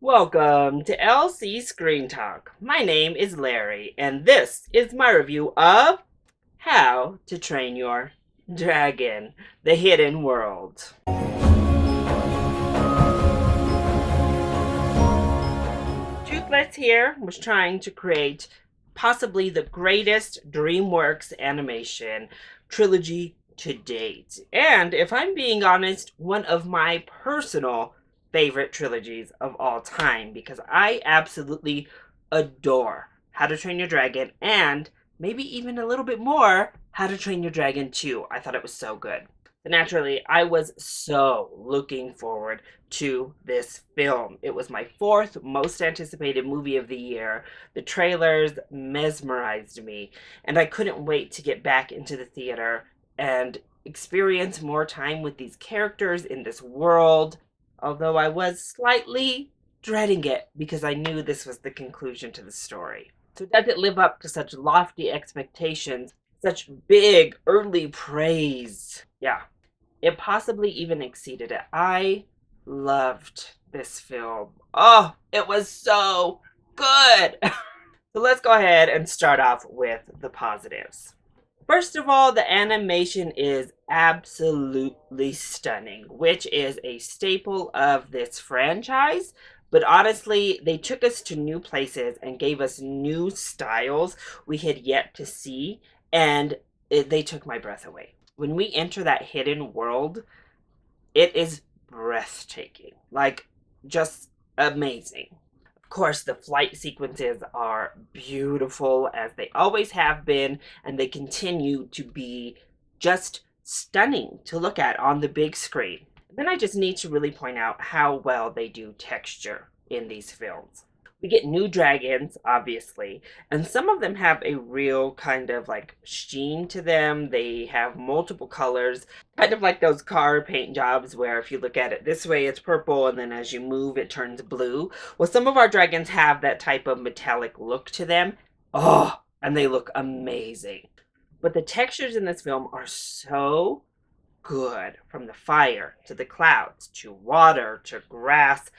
Welcome to LC Screen Talk. My name is Larry, and this is my review of How to Train Your Dragon: The Hidden World. Toothless here was trying to create possibly the greatest Dreamworks animation trilogy to date. And if I'm being honest, one of my personal favorite trilogies of all time because I absolutely adore How to Train Your Dragon and maybe even a little bit more How to Train Your Dragon 2. I thought it was so good. Naturally, I was so looking forward to this film. It was my fourth most anticipated movie of the year. The trailers mesmerized me, and I couldn't wait to get back into the theater and experience more time with these characters in this world, although I was slightly dreading it because I knew this was the conclusion to the story. So does it live up to such lofty expectations, such big early praise? Yeah, it possibly even exceeded it. I loved this film. Oh, it was so good. So let's go ahead and start off with the positives. First of all, the animation is absolutely stunning, which is a staple of this franchise. But honestly, they took us to new places and gave us new styles we had yet to see, and they took my breath away. When we enter that hidden world, it is breathtaking. Like, just amazing. Of course, the flight sequences are beautiful as they always have been, and they continue to be just stunning to look at on the big screen. Then I just need to really point out how well they do texture in these films. We get new dragons, obviously, and some of them have a real kind of like sheen to them. They have multiple colors, kind of like those car paint jobs where if you look at it this way, it's purple, and then as you move, it turns blue. Well, some of our dragons have that type of metallic look to them. Oh, and they look amazing. But the textures in this film are so good, from the fire to the clouds to water to grass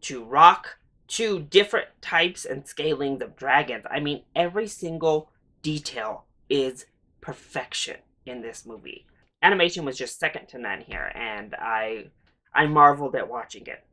to rock to different types and scalings of dragons. I mean, every single detail is perfection in this movie. Animation was just second to none here, and I marveled at watching it.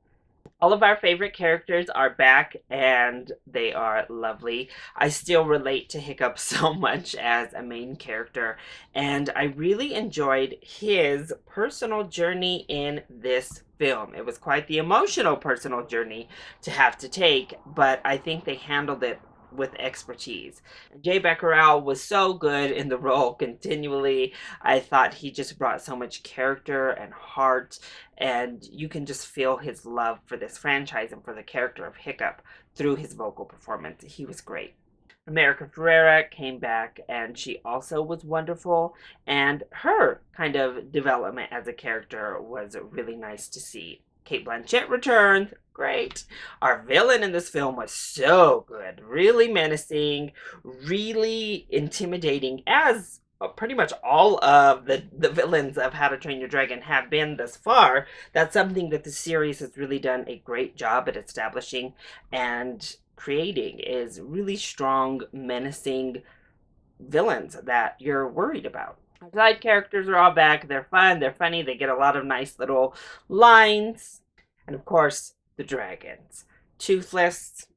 All of our favorite characters are back and they are lovely. I still relate to Hiccup so much as a main character, and I really enjoyed his personal journey in this film. It was quite the emotional personal journey to have to take, but I think they handled it with expertise. Jay Becquerel was so good in the role continually. I thought he just brought so much character and heart, and you can just feel his love for this franchise and for the character of Hiccup through his vocal performance. He was great. America Ferrera came back and she also was wonderful, and her kind of development as a character was really nice to see. Cate Blanchett returned. Great. Our villain in this film was so good. Really menacing, really intimidating, as pretty much all of the villains of How to Train Your Dragon have been thus far. That's something that the series has really done a great job at establishing and creating, is really strong, menacing villains that you're worried about. Side characters are all back. They're fun, they're funny, they get a lot of nice little lines. And of course, the dragons. Toothless,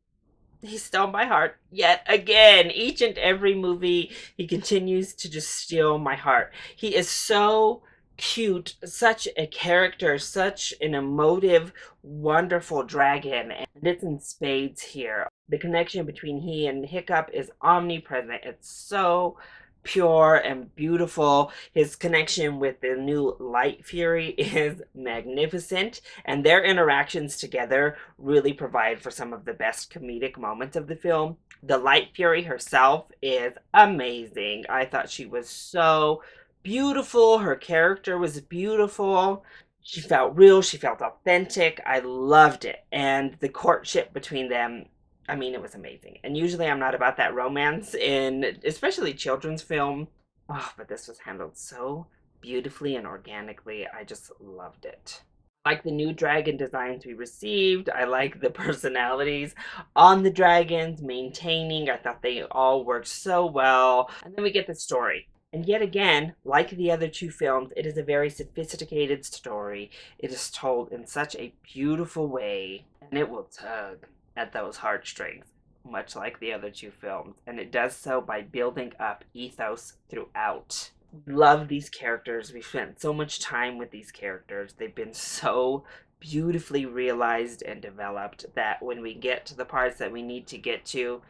he stole my heart yet again. Each and every movie, he continues to just steal my heart. He is so cute, such a character, such an emotive, wonderful dragon, and it's in spades here. The connection between he and Hiccup is omnipresent. It's so pure and beautiful. His connection with the new Light Fury is magnificent, and their interactions together really provide for some of the best comedic moments of the film. The Light Fury herself is amazing. I thought she was so beautiful. Her character was beautiful. She felt real. She felt authentic. I loved it. And the courtship between them, I mean, it was amazing. And usually I'm not about that romance in especially children's film. Oh, but this was handled so beautifully and organically. I just loved it. I like the new dragon designs we received. I like the personalities on the dragons, maintaining. I thought they all worked so well. And then we get the story. And yet again, like the other two films, it is a very sophisticated story. It is told in such a beautiful way, and it will tug at those heartstrings, much like the other two films. And it does so by building up ethos throughout. Love these characters. We spent so much time with these characters. They've been so beautifully realized and developed that when we get to the parts that we need to get to,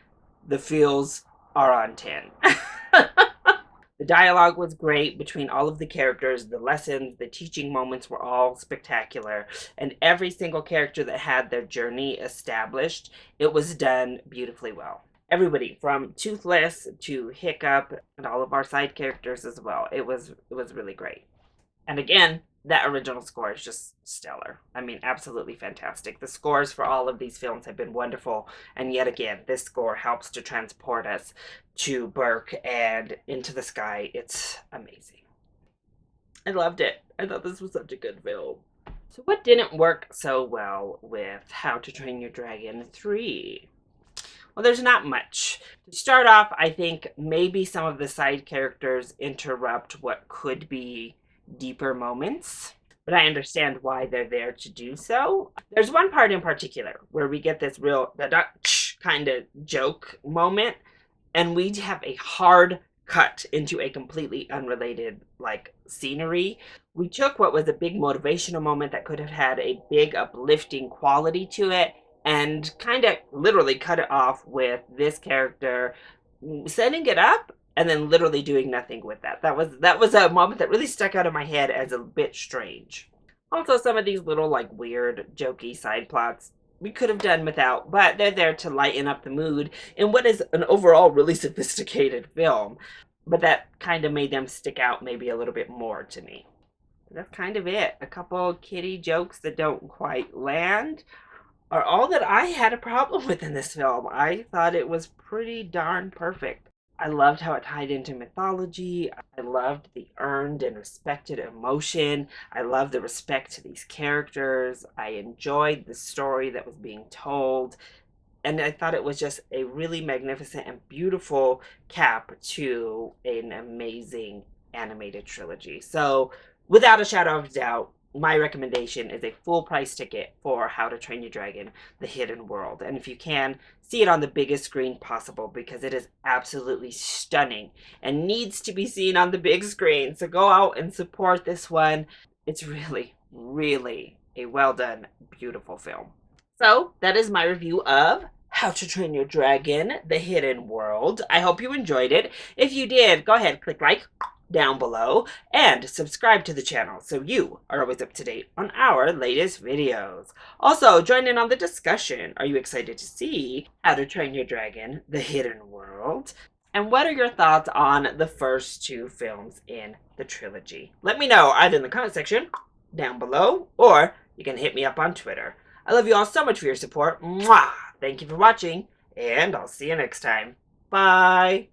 the feels are on 10. The dialogue was great between all of the characters. The lessons, the teaching moments were all spectacular. And every single character that had their journey established, it was done beautifully well. Everybody from Toothless to Hiccup and all of our side characters as well. It was really great. And again, that original score is just stellar. I mean, absolutely fantastic. The scores for all of these films have been wonderful. And yet again, this score helps to transport us to Burke and into the sky. It's amazing. I loved it. I thought this was such a good film. So what didn't work so well with How to Train Your Dragon 3? Well, there's not much. To start off, I think maybe some of the side characters interrupt what could be deeper moments, but I understand why they're there to do so. There's one part in particular where we get this real kind of joke moment, and we have a hard cut into a completely unrelated scenery. We took what was a big motivational moment that could have had a big uplifting quality to it and kind of literally cut it off with this character setting it up and then literally doing nothing with that. That was a moment that really stuck out in my head as a bit strange. Also, some of these little weird, jokey side plots we could have done without, but they're there to lighten up the mood in what is an overall really sophisticated film. But that kind of made them stick out maybe a little bit more to me. That's kind of it. A couple kiddie jokes that don't quite land are all that I had a problem with in this film. I thought it was pretty darn perfect. I loved how it tied into mythology. I loved the earned and respected emotion. I loved the respect to these characters. I enjoyed the story that was being told. And I thought it was just a really magnificent and beautiful cap to an amazing animated trilogy. So, without a shadow of a doubt, my recommendation is a full price ticket for How to Train Your Dragon, The Hidden World. And if you can, see it on the biggest screen possible because it is absolutely stunning and needs to be seen on the big screen. So go out and support this one. It's really, really a well done, beautiful film. So that is my review of How to Train Your Dragon, The Hidden World. I hope you enjoyed it. If you did, go ahead, click like down below and subscribe to the channel so you are always up to date on our latest videos. Also, join in on the discussion. Are you excited to see How to Train Your Dragon, The Hidden World? And what are your thoughts on the first two films in the trilogy? Let me know either in the comment section down below or you can hit me up on Twitter. I love you all so much for your support. Mwah! Thank you for watching and I'll see you next time. Bye!